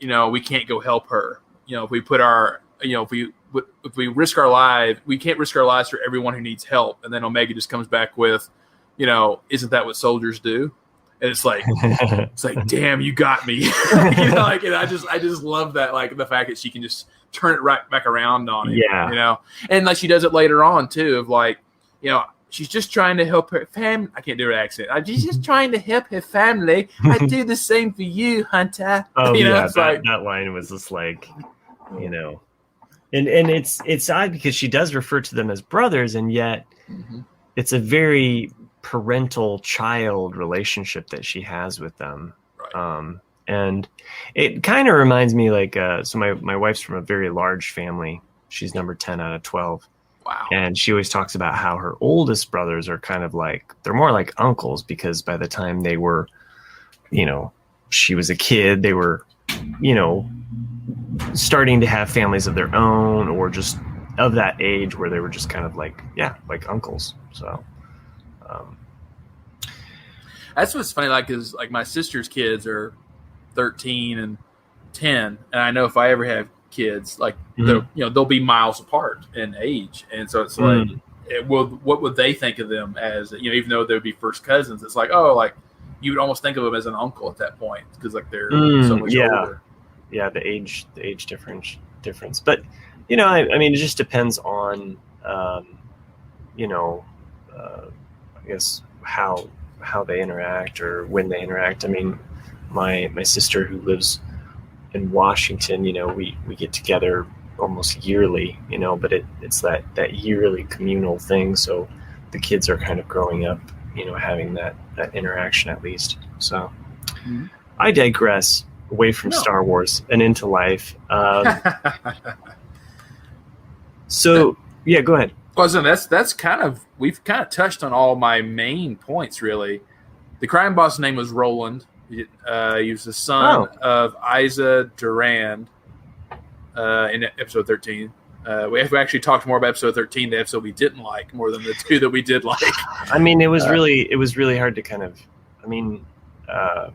we can't go help her. If we put our, if we risk our lives, we can't risk our lives for everyone who needs help. And then Omega just comes back with, isn't that what soldiers do? And it's like, damn, you got me. And I just love that, like the fact that she can just turn it right back around on him. And like she does it later on too, of like, she's just trying to help her family. I can't do her accent. She's just trying to help her family. I do the same for you, Hunter. Oh that line was just like, and it's odd because she does refer to them as brothers, and yet it's a very parental child relationship that she has with them. Right. And it kind of reminds me like, so my wife's from a very large family. She's number 10 out of 12. Wow. And she always talks about how her oldest brothers are kind of like, they're more like uncles, because by the time they were, she was a kid, they were, starting to have families of their own, or just of that age where they were just kind of like, like uncles. So, that's what's funny. Like, is like my sister's kids are 13 and 10. And I know if I ever have kids, like, they'll be miles apart in age. And so it's like, what would they think of them as, even though they would be first cousins, it's like, oh, like you would almost think of them as an uncle at that point, because like they're so much older. Yeah, the age difference. But I mean, it just depends on I guess how they interact or when they interact. I mean, my sister, who lives in Washington, we get together almost yearly, but it's that yearly communal thing. So the kids are kind of growing up, having that interaction at least. So I digress away from Star Wars and into life. So yeah, go ahead. Well, so that's kind of, we've kind of touched on all my main points, really. The crime boss name was Roland. He was the son of Isa Durand in episode 13. We actually talked more about episode 13, the episode we didn't like, more than the two that we did like. I mean, it was really hard to kind of, go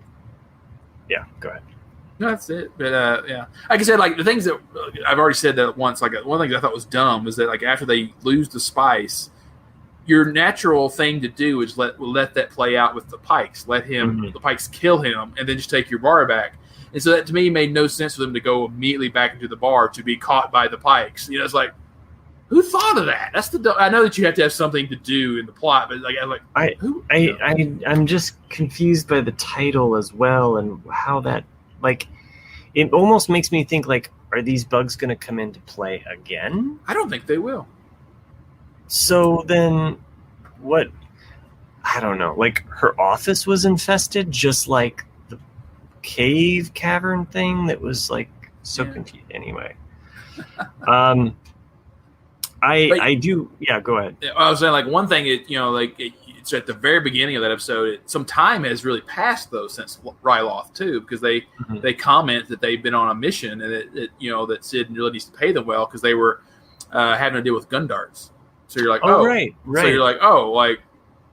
ahead. No, that's it. But like I said, like the things that I've already said that once, like one thing that I thought was dumb was that like after they lose the spice, your natural thing to do is let that play out with the Pikes. Let him, the Pikes kill him, and then just take your bar back. And so that to me made no sense for them to go immediately back into the bar to be caught by the Pikes. It's like, who thought of that? That's I know that you have to have something to do in the plot, but I'm just confused by the title as well, and how that, like, it almost makes me think, like, are these bugs going to come into play again? I don't think they will. So then what? I don't know. Like, her office was infested, just like the cavern thing that was, like, so confused. Anyway. I do. Yeah, go ahead. I was saying, like, one thing, it's at the very beginning of that episode. Some time has really passed, though, since Ryloth, too, because they comment that they've been on a mission, and that Sid really needs to pay them well because they were having to deal with gun darts. So you're like, right. So you're like,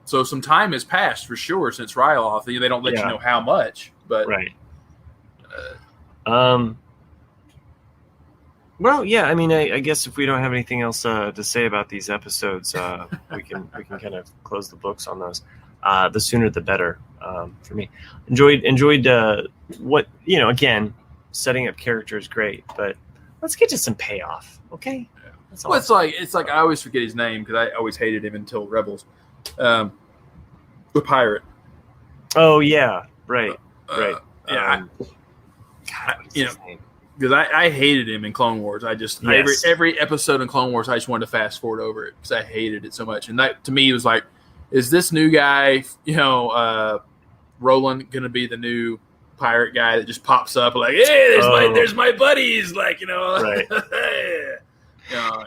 so some time has passed for sure since Ryloth. They don't let you know how much, but right. Well, yeah. I mean, I guess if we don't have anything else to say about these episodes, we can kind of close the books on those. The sooner the better for me. Enjoyed what again, setting up characters great, but let's get to some payoff, okay? Yeah. Well, it's like I always forget his name because I always hated him until Rebels. The pirate. Oh yeah, right. Yeah, because I hated him in Clone Wars. I just every episode in Clone Wars, I just wanted to fast forward over it because I hated it so much. And that to me was like, is this new guy, Roland, going to be the new pirate guy that just pops up like, hey, there's my buddies, like right.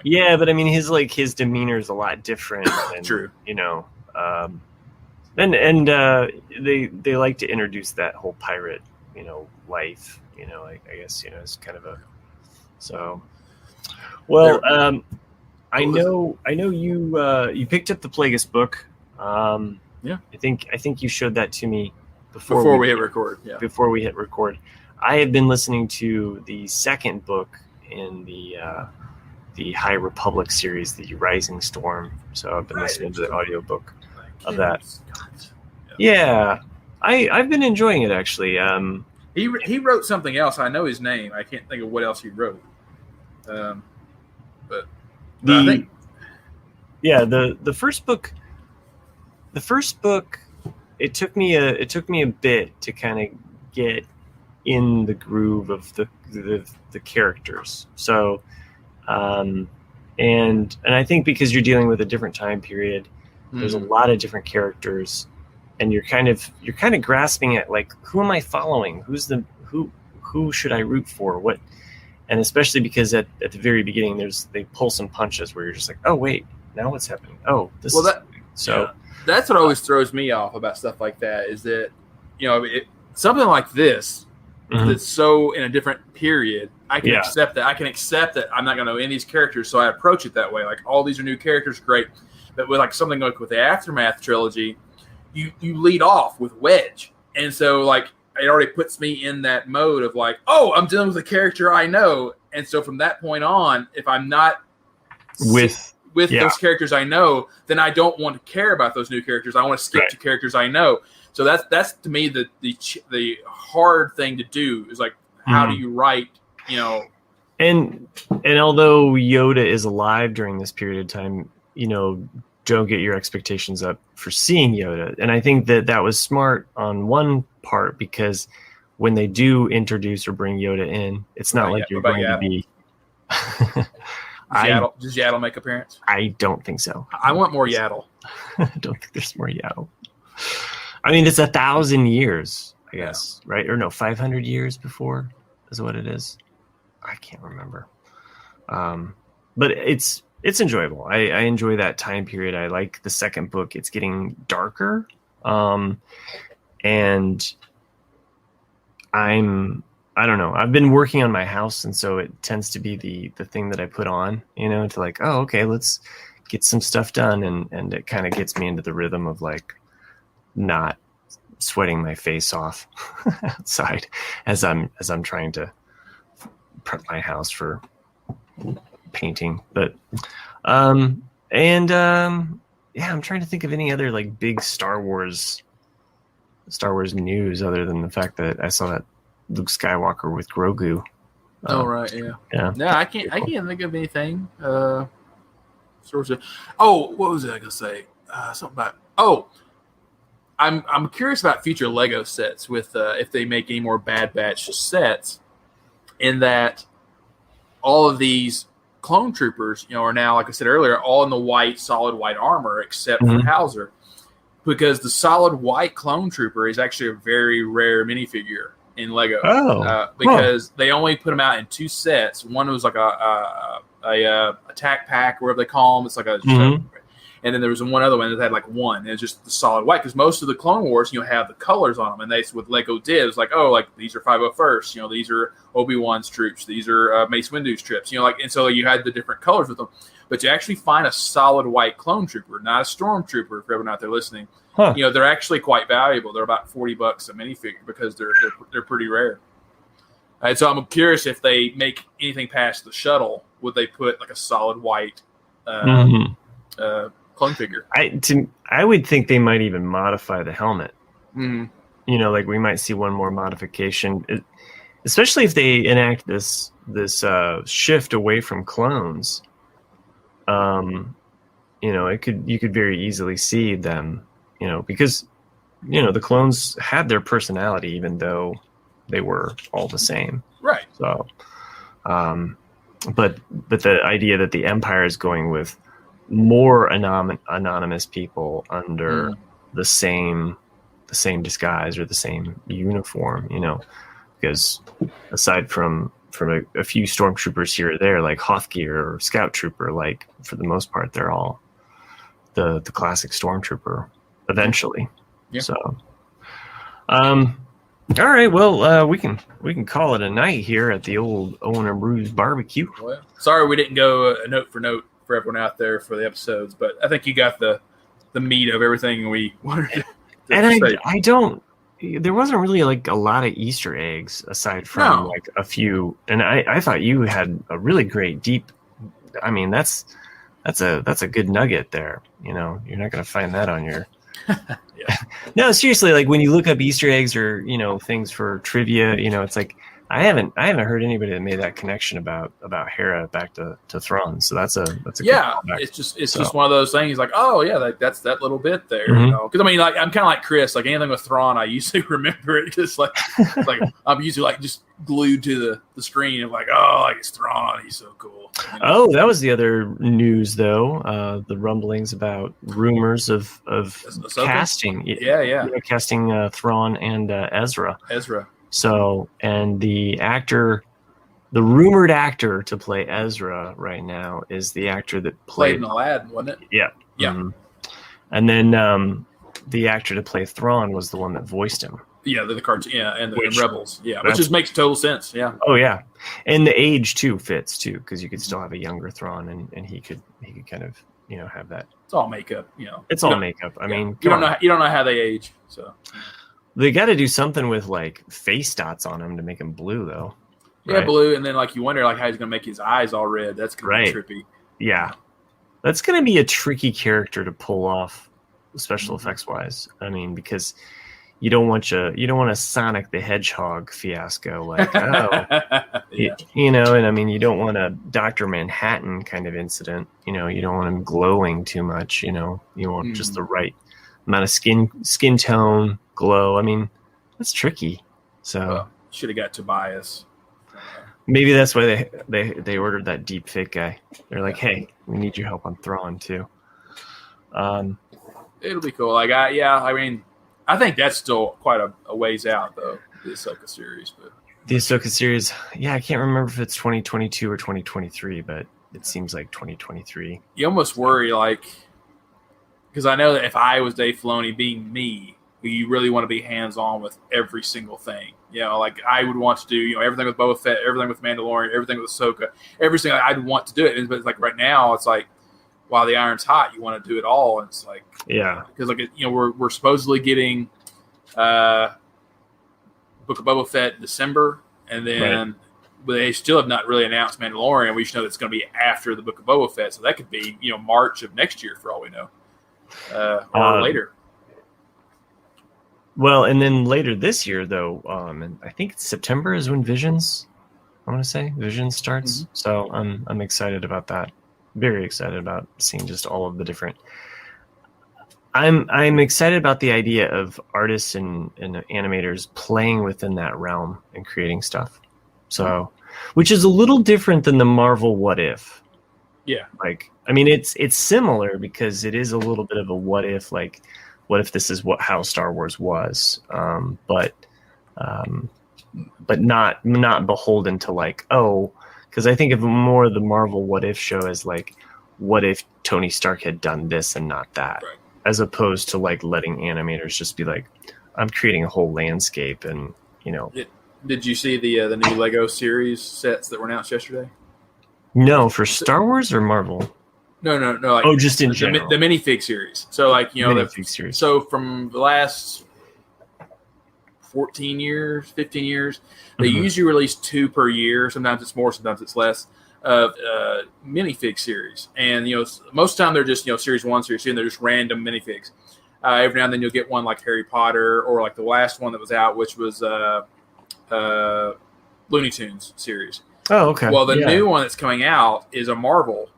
Yeah, but I mean, his demeanor is a lot different. And, true. And they like to introduce that whole pirate, life. I guess it's kind of a. So, well, I know you picked up the Plagueis book. Yeah, I think you showed that to me before we hit record. Yeah, before we hit record, I have been listening to the second book in the High Republic series, the Rising Storm. So I've been listening to the audiobook of that. Yeah, I've been enjoying it actually. He wrote something else. I know his name. I can't think of what else he wrote. But I think, the first book. The first book, it took me a bit to kind of get in the groove of the characters. So, and I think because you're dealing with a different time period, there's a lot of different characters. And you're kind of grasping at, like, who am I following? Who's who should I root for? What? And especially because at the very beginning, they pull some punches where you're just like, oh wait, now what's happening? Oh, that's what always throws me off about stuff like that, is that, something like this that's so in a different period, I can accept that. I can accept that I'm not going to know any of these characters, so I approach it that way. Like, all these are new characters, great. But with like something like with the Aftermath trilogy, you lead off with Wedge, and so like it already puts me in that mode of like, oh, I'm dealing with a character I know, and so from that point on, if I'm not with those characters I know, then I don't want to care about those new characters. I want to skip to characters I know. So that's to me the hard thing to do, is like, how do you write, And although Yoda is alive during this period of time, don't get your expectations up for seeing Yoda. And I think that was smart on one part, because when they do introduce or bring Yoda in, it's not like you're going to be. Does Yaddle make appearance? I don't think so. I want more Yaddle. I don't think there's more Yaddle. I mean, it's 1,000 years, I guess, right? Or no, 500 years before is what it is. I can't remember. But it's enjoyable. I enjoy that time period. I like the second book. It's getting darker. And I don't know. I've been working on my house, and so it tends to be the thing that I put on, to like, oh, okay, let's get some stuff done. And it kind of gets me into the rhythm of like not sweating my face off outside as I'm trying to prep my house for painting. But I'm trying to think of any other like big Star Wars news other than the fact that I saw that Luke Skywalker with Grogu. I can't think of anything. What was it I gonna say? Something about I'm curious about future Lego sets with if they make any more Bad Batch sets, in that all of these clone troopers, are now, like I said earlier, all in the solid white armor except for Hauser, because the solid white clone trooper is actually a very rare minifigure in Lego. Because they only put them out in 2 sets. One was like a attack pack, whatever they call them. It's like a and then there was one other one that had like one. And it's just the solid white, because most of the Clone Wars, have the colors on them. And they, with Lego did, it's like, oh, like these are 501st. These are Obi-Wan's troops. These are Mace Windu's troops. And so you had the different colors with them. But to actually find a solid white clone trooper, not a stormtrooper, for everyone out there listening, they're actually quite valuable. They're about $40 a minifigure, because they're pretty rare. And so I'm curious, if they make anything past the shuttle, would they put like a solid white clone figure? I would think they might even modify the helmet. Like we might see one more modification, especially if they enact this shift away from clones. You could very easily see them, because the clones had their personality, even though they were all the same. Right. So, but the idea that the Empire is going with more anonymous people under the same disguise or the same uniform, because aside from a few stormtroopers here or there, like Hoth gear or Scout Trooper, like for the most part, they're all the classic stormtrooper eventually. Yeah. So, all right. Well, we can call it a night here at the old Owen and Bruce barbecue. Well, sorry we didn't go note for note for everyone out there for the episodes, but I think you got the meat of everything we wanted to say. I don't. There wasn't really like a lot of Easter eggs aside from like a few, and I thought you had a really great deep. I mean, that's a good nugget there. You're not going to find that on your. No, seriously, like when you look up Easter eggs or things for trivia, it's like I haven't heard anybody that made that connection about Hera back to Thrawn. So that's a good callback. It's just one of those things like, oh yeah, that's that little bit there. Because I mean, like I'm kind of like Chris, like anything with Thrawn, I usually remember it just like I'm usually like just glued to the screen and like, oh, like it's Thrawn, he's so cool. Oh, that was the other news though. The rumblings about rumors of casting. Yeah. Casting Thrawn and Ezra. So, and the rumored actor to play Ezra right now is the actor that played in Aladdin, wasn't it? Yeah. Yeah. Mm-hmm. And then the actor to play Thrawn was the one that voiced him. Yeah, the cartoon. Yeah, and the Rebels. Yeah, which just makes total sense. Yeah. Oh yeah, and the age too fits too, because you could still have a younger Thrawn, and he could kind of have that. It's all makeup. It's all makeup. I mean, you don't know how they age. So they got to do something with like face dots on him to make him blue, though. Yeah, right? Blue, and then like you wonder like how he's gonna make his eyes all red. That's gonna be trippy. Yeah, that's gonna be a tricky character to pull off, special effects wise. I mean, because you don't want a Sonic the Hedgehog fiasco like and I mean you don't want a Dr. Manhattan kind of incident. You don't want him glowing too much. You want just the right amount of skin tone, glow. I mean, that's tricky. So should have got Tobias. Maybe that's why they ordered that deep fake guy. They're like, hey, we need your help on Thrawn too. It'll be cool. I think that's still quite a ways out, though, the Ahsoka series. But the Ahsoka series, I can't remember if it's 2022 or 2023, but it seems like 2023. You almost worry, because I know that if I was Dave Filoni, being me, you really want to be hands-on with every single thing. I would want to do, everything with Boba Fett, everything with Mandalorian, everything with Ahsoka, everything. I'd want to do it. But like right now, it's like, while the iron's hot, you want to do it all. And it's like, because we're supposedly getting Book of Boba Fett in December, and then they still have not really announced Mandalorian. We just know it's going to be after the Book of Boba Fett, so that could be March of next year for all we know, or later. Well, and then later this year, though, and I think September is when Visions. I want to say Visions starts, so I'm excited about that. Very excited about seeing just all of the different. I'm excited about the idea of artists and animators playing within that realm and creating stuff. So, which is a little different than the Marvel What If. Yeah. It's similar because it is a little bit of a what if, like, what if this is how Star Wars was, but not beholden to like, because I think of more of the Marvel What If show as like, what if Tony Stark had done this and not that, as opposed to like letting animators just be like, I'm creating a whole landscape and Did you see the new Lego series sets that were announced yesterday? No, for Star Wars or Marvel? No. Like, just in general. The minifig series. So like minifig series. So from the last 14 years, 15 years, they usually release 2 per year. Sometimes it's more, sometimes it's less. Of minifig series, and most of the time they're just series 1, series 2, and they're just random minifigs. Every now and then you'll get one like Harry Potter, or like the last one that was out, which was Looney Tunes series. Oh, okay. Well, the new one that's coming out is a Marvel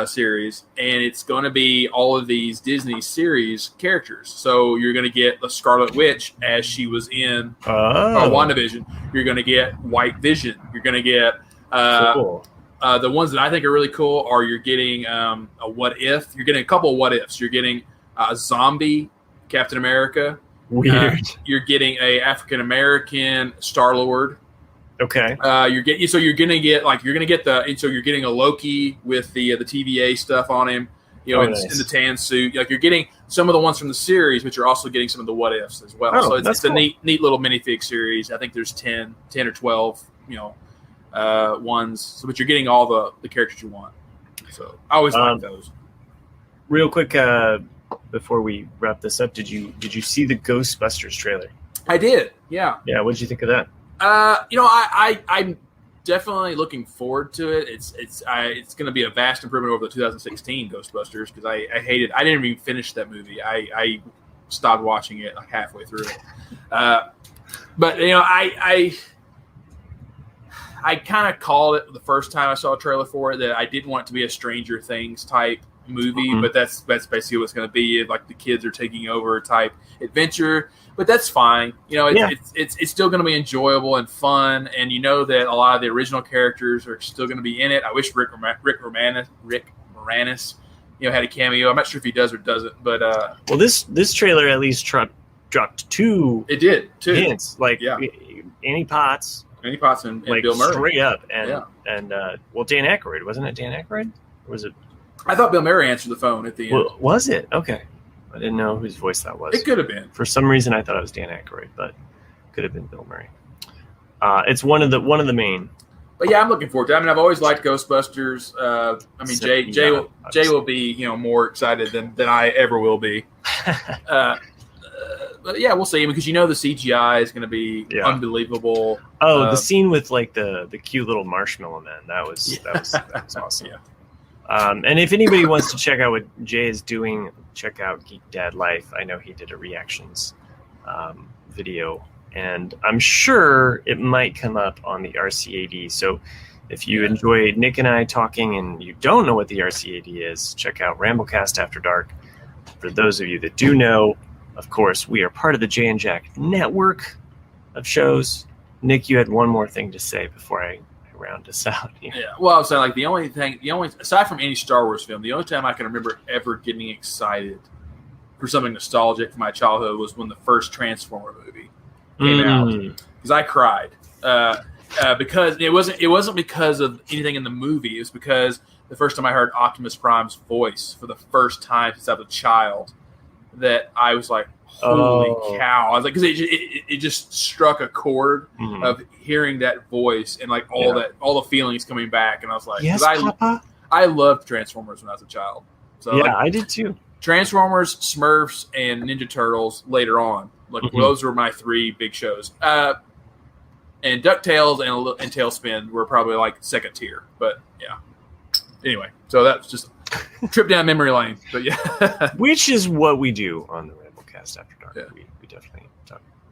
series, and it's going to be all of these Disney series characters. So you're going to get the Scarlet Witch as she was in WandaVision. You're going to get White Vision. You're going to get cool. The ones that I think are really cool are you're getting a What If. You're getting a couple of What Ifs. You're getting a zombie Captain America. Weird. You're getting a African American Star-Lord. Okay. You're getting a Loki with the TVA stuff on him, in the tan suit. Like you're getting some of the ones from the series, but you're also getting some of the What Ifs as well. So it's cool. A neat little minifig series. I think there's 10 or 12, ones. So, but you're getting all the characters you want. So I always like those. Real quick, before we wrap this up, did you see the Ghostbusters trailer? I did. Yeah. Yeah. What did you think of that? I'm definitely looking forward to it. It's going to be a vast improvement over the 2016 Ghostbusters because I hated. I didn't even finish that movie. I stopped watching it like halfway through it. But I kind of called it the first time I saw a trailer for it that I didn't want it to be a Stranger Things type movie, but that's basically what it's going to be. Like the kids are taking over type adventure, but that's fine. It's still going to be enjoyable and fun, and that a lot of the original characters are still going to be in it. I wish Rick Moranis had a cameo. I'm not sure if he does or doesn't, but well, this trailer at least dropped two. It did too. Hints like Annie Potts. Annie Potts and like Bill Murray straight up, and well, Dan Aykroyd, wasn't it? Dan Aykroyd, or was it? I thought Bill Murray answered the phone at the end. Well, was it? Okay, I didn't know whose voice that was. It could have been. For some reason, I thought it was Dan Aykroyd, but could have been Bill Murray. It's one of the main. But yeah, I'm looking forward to it. I mean, I've always liked Ghostbusters. I mean, Jay will be more excited than I ever will be. But yeah, we'll see, because the CGI is going to be unbelievable. Oh, the scene with like the cute little marshmallow man, that was awesome. Yeah. And if anybody wants to check out what Jay is doing, check out Geek Dad Life. I know he did a reactions video, and I'm sure it might come up on the RCAD. So if you enjoy Nick and I talking and you don't know what the RCAD is, check out Ramblecast After Dark. For those of you that do know, of course, we are part of the Jay and Jack network of shows. Nick, you had one more thing to say before I round us out. Yeah. Well, I was saying, like, the only aside from any Star Wars film, the only time I can remember ever getting excited for something nostalgic from my childhood was when the first Transformer movie came out, because I cried because it wasn't because of anything in the movie. It was because the first time I heard Optimus Prime's voice for the first time since I was a child, that I was like, holy cow. I was like, because it just struck a chord of hearing that voice and like all the feelings coming back. And I was like, yes, Papa? I loved Transformers when I was a child. So yeah, I did too. Transformers, Smurfs, and Ninja Turtles later on. Like those were my three big shows. And DuckTales and Tailspin were probably like second tier. But yeah. Anyway, so that's just a trip down memory lane. But yeah. Which is what we do on the Ramblecast After Dark. Yeah. We definitely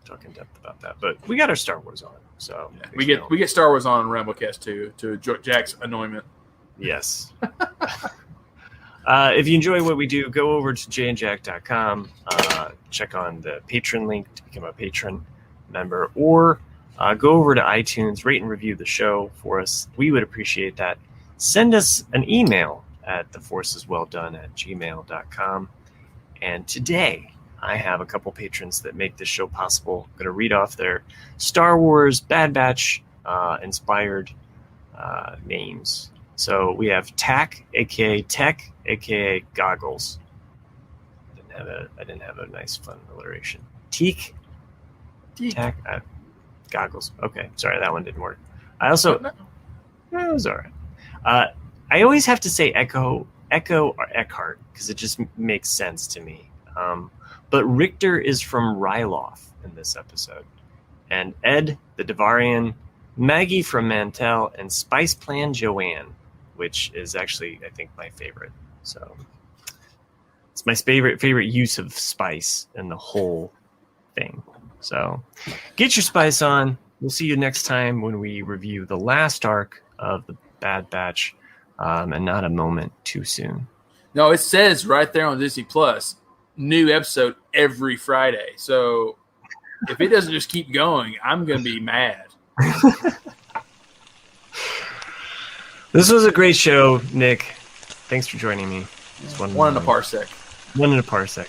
talk in depth about that. But we got our Star Wars on. So we get Star Wars on Ramblecast too, to Jack's annoyment. Yes. If you enjoy what we do, go over to jayandjack.com, check on the patron link to become a patron member, or go over to iTunes, rate and review the show for us. We would appreciate that. Send us an email at theforceswelldone@gmail.com. And today, I have a couple patrons that make this show possible. I'm going to read off their Star Wars Bad Batch inspired names. So we have Tack, aka Tech, aka Goggles. I didn't have a nice fun alliteration. Teak, Tack, Goggles. Okay, sorry, that one didn't work. I also, it was all right. I always have to say Echo or Eckhart because it just makes sense to me. But Richter is from Ryloth in this episode, and Ed the Devarian, Maggie from Mantell, and Spice Plan Joanne, which is actually, I think, my favorite. So it's my favorite use of spice in the whole thing. So get your spice on. We'll see you next time when we review the last arc of the Bad Batch, and not a moment too soon. No, it says right there on Disney Plus, new episode every Friday. So if it doesn't just keep going, I'm going to be mad. This was a great show, Nick. Thanks for joining me. One in a parsec. One in a parsec.